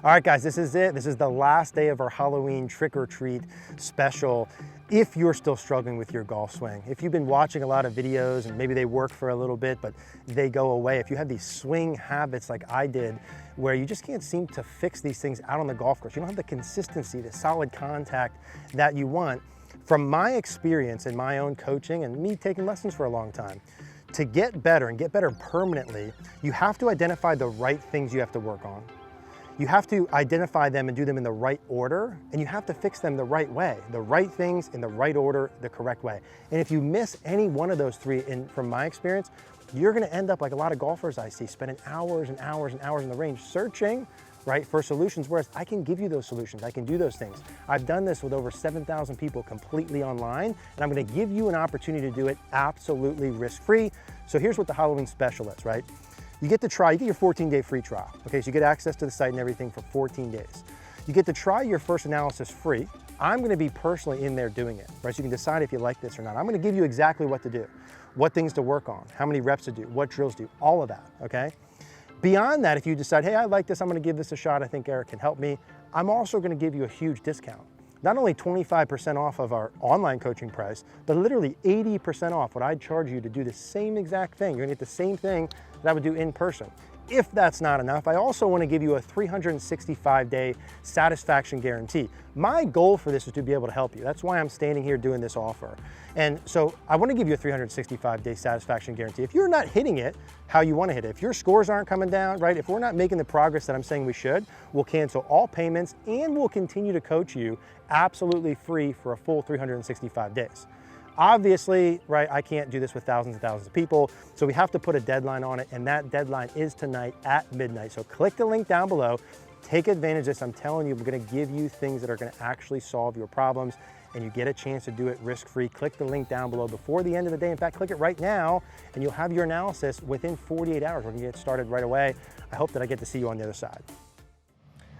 All right, guys, this is it. This is the last day of our Halloween trick or treat special. If you're still struggling with your golf swing, if you've been watching a lot of videos and maybe they work for a little bit, but they go away, if you have these swing habits like I did, where you just can't seem to fix these things out on the golf course, you don't have the consistency, the solid contact that you want. From my experience in my own coaching and me taking lessons for a long time, to get better and get better permanently, you have to identify the right things you have to work on. You have to identify them and do them in the right order, and you have to fix them the right way. The right things in the right order, the correct way. And if you miss any one of those three, from my experience, you're gonna end up like a lot of golfers I see, spending hours and hours and hours in the range searching, right, for solutions, whereas I can give you those solutions, I can do those things. I've done this with over 7,000 people completely online, and I'm gonna give you an opportunity to do it absolutely risk-free. So here's what the Halloween special is, right? You get to try, you get your 14-day free trial. Okay, so you get access to the site and everything for 14 days. You get to try your first analysis free. I'm gonna be personally in there doing it, right? So you can decide if you like this or not. I'm gonna give you exactly what to do, what things to work on, how many reps to do, what drills to do, all of that, okay? Beyond that, if you decide, hey, I like this, I'm gonna give this a shot, I think Eric can help me, I'm also gonna give you a huge discount. Not only 25% off of our online coaching price, but literally 80% off what I'd charge you to do the same exact thing. You're gonna get the same thing that I would do in person. If that's not enough, I also wanna give you a 365-day satisfaction guarantee. My goal for this is to be able to help you. That's why I'm standing here doing this offer. And so I wanna give you a 365-day satisfaction guarantee. If you're not hitting it how you wanna hit it, if your scores aren't coming down, right? If we're not making the progress that I'm saying we should, we'll cancel all payments and we'll continue to coach you absolutely free for a full 365 days. Obviously, right, I can't do this with thousands and thousands of people, so we have to put a deadline on it, and that deadline is tonight at midnight. So click the link down below, take advantage of this. I'm telling you, we're gonna give you things that are gonna actually solve your problems, and you get a chance to do it risk-free. Click the link down below before the end of the day. In fact, click it right now, and you'll have your analysis within 48 hours. We're gonna get started right away. I hope that I get to see you on the other side.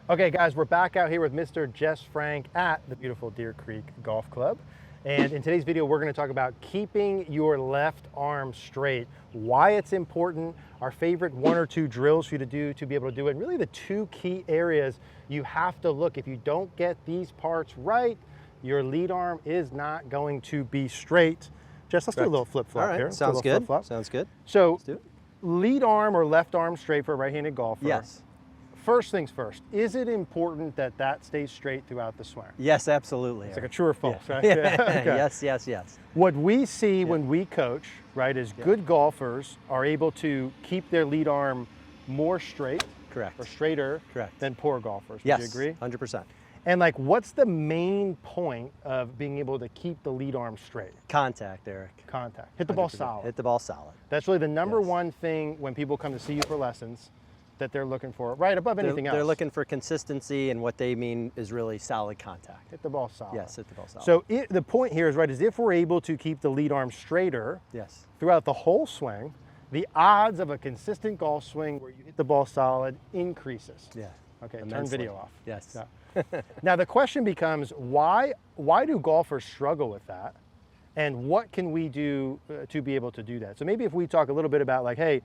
Okay, guys, we're back out here with Mr. Jess Frank at the beautiful Deer Creek Golf Club. And in today's video, we're gonna talk about keeping your left arm straight, why it's important, our favorite 1 or 2 drills for you to do to be able to do it, and really the 2 key areas you have to look. If you don't get these parts right, your lead arm is not going to be straight. Jess, let's do a little flip-flop here. Sounds good. Sounds good. So, lead arm or left arm straight for a right-handed golfer. Yes. First things first, is it important that that stays straight throughout the swing? Yes, absolutely. It's like a true or false, right? Yeah. Okay. Yes, yes, yes. What we see when we coach, right, is good golfers are able to keep their lead arm more straight, correct, or straighter, correct, than poor golfers. Yes, would you agree? 100%. And like, what's the main point of being able to keep the lead arm straight? Contact, Eric. Contact. Hit the ball solid. Hit the ball solid. That's really the number one thing when people come to see you for lessons that they're looking for, right above anything else. They're looking for consistency, and what they mean is really solid contact. Hit the ball solid. Yes, hit the ball solid. So the point here is, right, is if we're able to keep the lead arm straighter throughout the whole swing, the odds of a consistent golf swing where you hit the ball solid increases. Yeah. Okay, immensely. turn video off. Yes. Yeah. Now the question becomes, why do golfers struggle with that? And what can we do to be able to do that? So maybe if we talk a little bit about like, hey,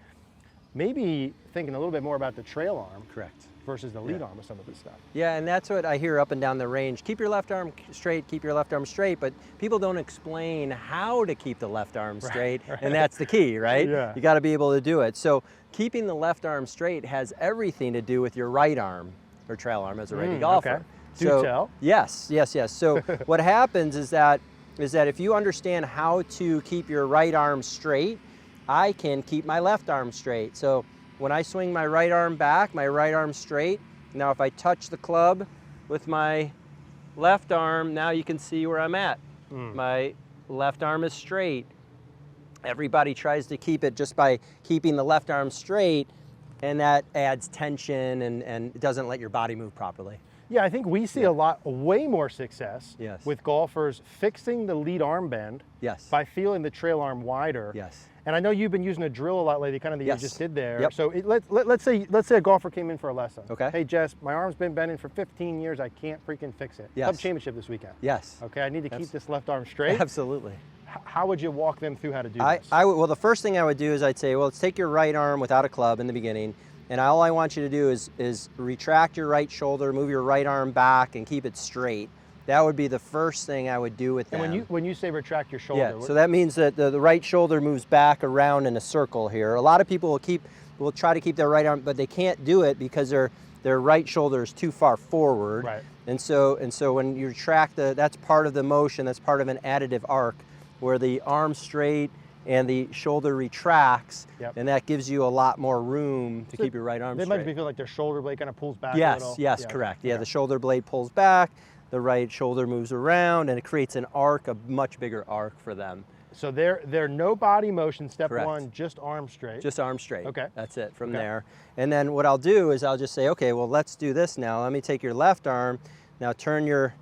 maybe thinking a little bit more about the trail arm, correct, versus the lead arm with some of this stuff. Yeah, and that's what I hear up and down the range. Keep your left arm straight, keep your left arm straight, but people don't explain how to keep the left arm straight, and that's the key, right? Yeah. You got to be able to do it. So keeping the left arm straight has everything to do with your right arm, or trail arm as a righty golfer. Okay. Do tell. Yes, yes, yes. So what happens is that if you understand how to keep your right arm straight, I can keep my left arm straight. So when I swing my right arm back, my right arm straight, now if I touch the club with my left arm, now you can see where I'm at. My left arm is straight. Everybody tries to keep it just by keeping the left arm straight, and that adds tension and doesn't let your body move properly. Yeah, I think we see way more success with golfers fixing the lead arm bend by feeling the trail arm wider. Yes. And I know you've been using a drill a lot lately, kind of that you just did there. Yep. So let's say a golfer came in for a lesson. Okay. Hey Jess, my arm's been bending for 15 years. I can't freaking fix it. Yes. Club championship this weekend. Yes. Okay, I need to keep this left arm straight. Absolutely. How would you walk them through how to do this? Well, the first thing I would do is I'd say, well, let's take your right arm without a club in the beginning, And all I want you to do is retract your right shoulder, move your right arm back, and keep it straight. That would be the first thing I would do with them. And when you say retract your shoulder, yeah, so that means that the right shoulder moves back around in a circle here. A lot of people will try to keep their right arm, but they can't do it because their right shoulder is too far forward. Right. And so when you retract that's part of the motion, that's part of an additive arc where the arm straight and the shoulder retracts, and that gives you a lot more room to keep your right arm straight. They might feel like their shoulder blade kind of pulls back a little. Yes, correct. Yeah, the shoulder blade pulls back, the right shoulder moves around, and it creates an arc, a much bigger arc for them. So they're no body motion, step Correct. one, just arm straight. Just arm straight. Okay. That's it from there. And then what I'll do is I'll just say, okay, well, let's do this now. Let me take your left arm, now turn your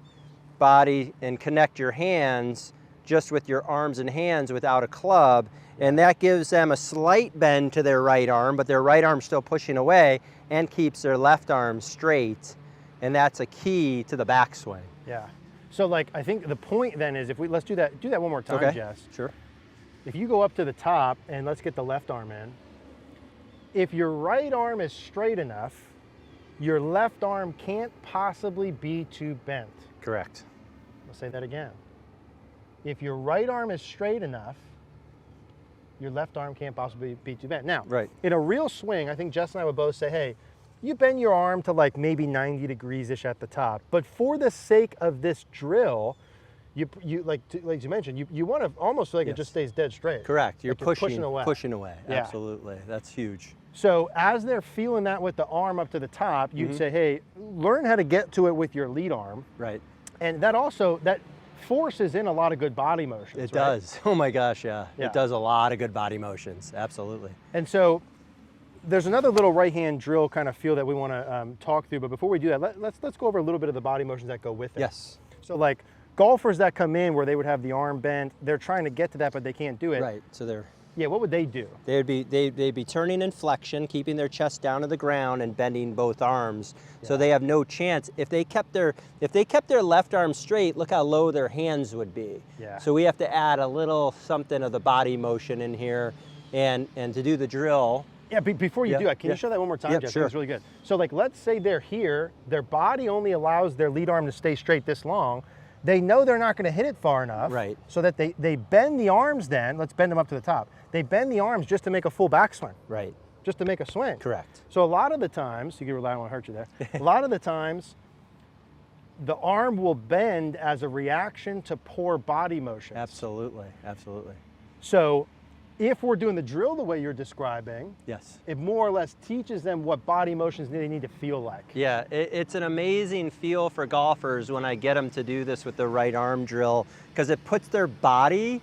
body and connect your hands just with your arms and hands without a club. And that gives them a slight bend to their right arm, but their right arm's still pushing away and keeps their left arm straight. And that's a key to the backswing. Yeah. So like, I think the point then is let's do that one more time, Okay. Jess. Sure. If you go up to the top and let's get the left arm in, if your right arm is straight enough, your left arm can't possibly be too bent. Correct. I'll say that again. If your right arm is straight enough, your left arm can't possibly be too bent. Now, in a real swing, I think Jess and I would both say, hey, you bend your arm to like maybe 90 degrees-ish at the top, but for the sake of this drill, you like you mentioned, you want to almost feel like it just stays dead straight. Correct. You're like pushing away. Pushing away. Yeah. Absolutely. That's huge. So as they're feeling that with the arm up to the top, you'd say, hey, learn how to get to it with your lead arm. Right. And that forces in a lot of good body motions. It does. Oh my gosh, yeah. Yeah. It does a lot of good body motions. Absolutely. And so there's another little right hand drill kind of feel that we want to talk through, but before we do that, let's go over a little bit of the body motions that go with it. Yes. So like golfers that come in where they would have the arm bent, they're trying to get to that, but they can't do it. Right. So what would they do? they'd be turning in flexion, keeping their chest down to the ground and bending both arms. So they have no chance. If they kept their left arm straight, look how low their hands would be. Yeah. So we have to add a little something of the body motion in here, and to do the drill. Yeah, before you do that, can you show that one more time, Yep, Jeff? sure. It's really good. So like, let's say they're here, their body only allows their lead arm to stay straight this long. They know they're not going to hit it far enough, Right. so that they bend the arms then, let's bend them up to the top. They bend the arms just to make a full backswing, Right. just to make a swing. Correct. So a lot of the times, you can rely on to hurt you there, a lot of the times, the arm will bend as a reaction to poor body motion. Absolutely. Absolutely. So if we're doing the drill the way you're describing, Yes. it more or less teaches them what body motions they need to feel like. Yeah, it's an amazing feel for golfers when I get them to do this with the right arm drill, because it puts their body,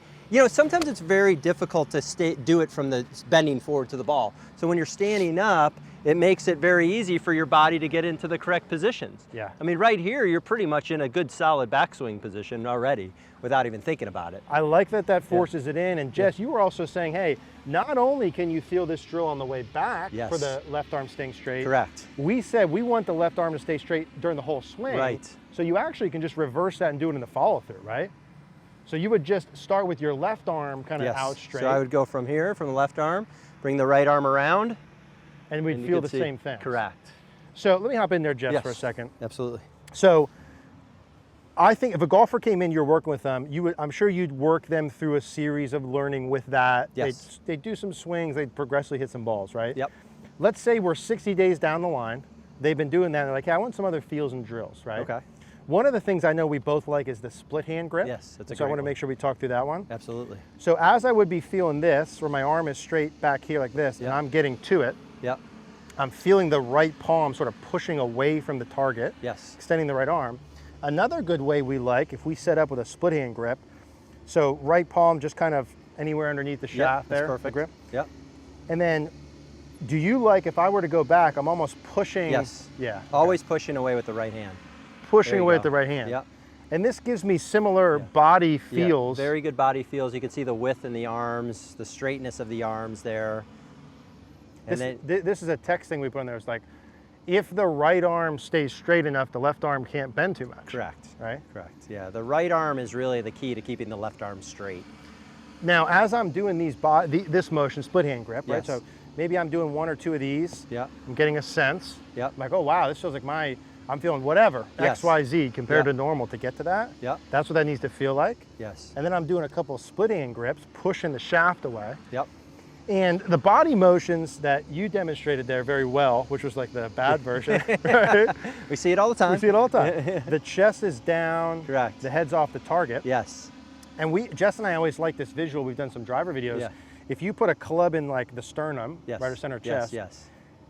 sometimes it's very difficult to do it from the bending forward to the ball. So when you're standing up, it makes it very easy for your body to get into the correct positions. Yeah. I mean, right here, you're pretty much in a good solid backswing position already without even thinking about it. I like that forces it in. And Jess, you were also saying, hey, not only can you feel this drill on the way back for the left arm staying straight. Correct. We said we want the left arm to stay straight during the whole swing. Right. So you actually can just reverse that and do it in the follow through, right? So you would just start with your left arm kind of out straight. So I would go from here, from the left arm, bring the right arm around. And we'd feel the same thing. Correct. So let me hop in there, Jess, for a second. Absolutely. So I think if a golfer came in, you're working with them, I'm sure you'd work them through a series of learning with that. Yes. They'd do some swings, they'd progressively hit some balls, right? Yep. Let's say we're 60 days down the line. They've been doing that. And they're like, hey, I want some other feels and drills, right? Okay. One of the things I know we both like is the split hand grip. Yes, that's a So I great want to one. make sure we talk through that one. Absolutely. So as I would be feeling this, where my arm is straight back here like this, and I'm getting to it, Yep. I'm feeling the right palm sort of pushing away from the target, Yes. extending the right arm. Another good way we like, if we set up with a split hand grip, so right palm just kind of anywhere underneath the shaft there, That's perfect. the grip. Yep. And then, do you like, if I were to go back, I'm almost pushing. Yes. Yeah. Always pushing away with the right hand. Pushing There you away go. with the right hand. Yep. And this gives me similar body feels. Yeah, very good body feels. You can see the width in the arms, the straightness of the arms there. And This is a text thing we put in there. It's like, if the right arm stays straight enough, the left arm can't bend too much. Correct. Right? Correct. Yeah, the right arm is really the key to keeping the left arm straight. Now, as I'm doing this motion, split hand grip, right? Yes. So maybe I'm doing 1 or 2 of these. Yeah. I'm getting a sense. Yeah. I'm like, oh wow, this feels like I'm feeling whatever, Yes. X, Y, Z compared Yeah. to normal to get to that. Yeah. That's what that needs to feel like. Yes. And then I'm doing a couple of splitting and grips, pushing the shaft away. Yep. And the body motions that you demonstrated there very well, which was like the bad version, right? We see it all the time. We see it all the time. The chest is down. Correct. The head's off the target. Yes. And Jess and I always like this visual. We've done some driver videos. Yeah. If you put a club in like the sternum, Yes. right or center Yes. chest, Yes.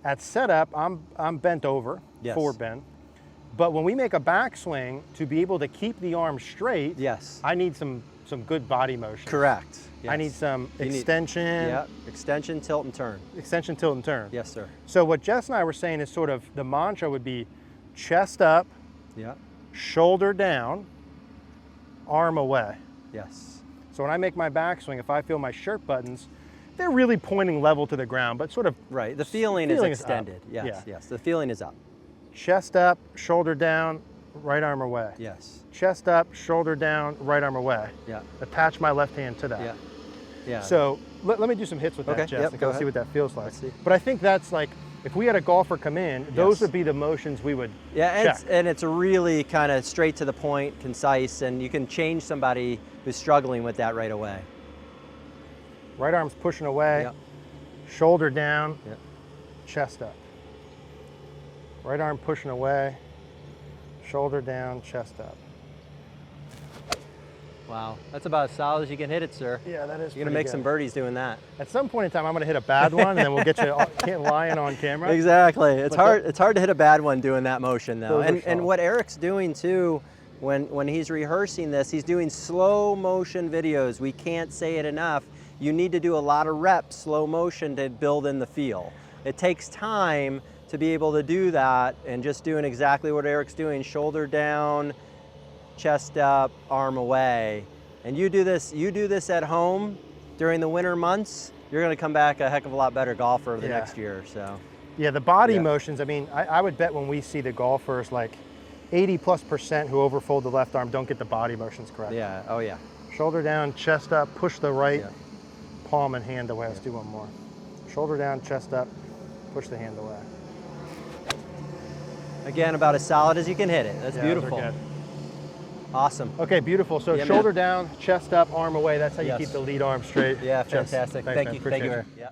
at setup, I'm bent over, Yes. forward bend. But when we make a backswing, to be able to keep the arm straight, Yes. I need some good body motion. Correct. I need Yes. some You need- extension. Yeah. Extension, tilt, and turn. Extension, tilt, and turn. Yes, sir. So what Jess and I were saying is sort of the mantra would be chest up, Yeah. shoulder down, arm away. Yes. So when I make my backswing, if I feel my shirt buttons, they're really pointing level to the ground, but sort of Right. The feeling is up. extended. Yes. Yeah. Yes. The feeling is up. Chest up, shoulder down, right arm away. Yes. Chest up, shoulder down, right arm away. Yeah. Attach my left hand to that. Yeah. Yeah. So let me do some hits with that, Okay, Jess, yep, and go kind of see ahead. what that feels like. Let's see. But I think that's like, if we had a golfer come in, those Yes. would be the motions we would Yeah, check. and it's really kind of straight to the point, concise, and you can change somebody who's struggling with that right away. Right arm's pushing away, Yep. shoulder down, Yep. chest up. Right arm pushing away, shoulder down, chest up. Wow, that's about as solid as you can hit it, sir. Yeah, that is You're gonna make some birdies doing that. At some point in time, I'm gonna hit a bad one, and then we'll get you lying on camera. Exactly. It's But hard. It's hard to hit a bad one doing that motion though. Those are And solid. what Eric's doing too, when he's rehearsing this, he's doing slow motion videos. We can't say it enough. You need to do a lot of reps, slow motion, to build in the feel. It takes time to be able to do that, and just doing exactly what Eric's doing: shoulder down, chest up, arm away. And you do this at home during the winter months, you're going to come back a heck of a lot better golfer the Yeah. next year. So Yeah, the body Yeah. motions, I mean, I would bet when we see the golfers, like 80+% who overfold the left arm don't get the body motions correct. yeah, oh yeah. Shoulder down, chest up, push the right Yeah. palm and hand away. Let's do one more. Shoulder down, chest up, push the hand away. Again, about as solid as you can hit it. That's Yeah, those are beautiful. good. Awesome. Okay, beautiful. So Yeah, man. shoulder down, chest up, arm away. That's how you Yes. keep the lead arm straight. Yeah, Jess, fantastic. thanks, Thank man. you. Appreciate Thank you, it. Eric. Yeah.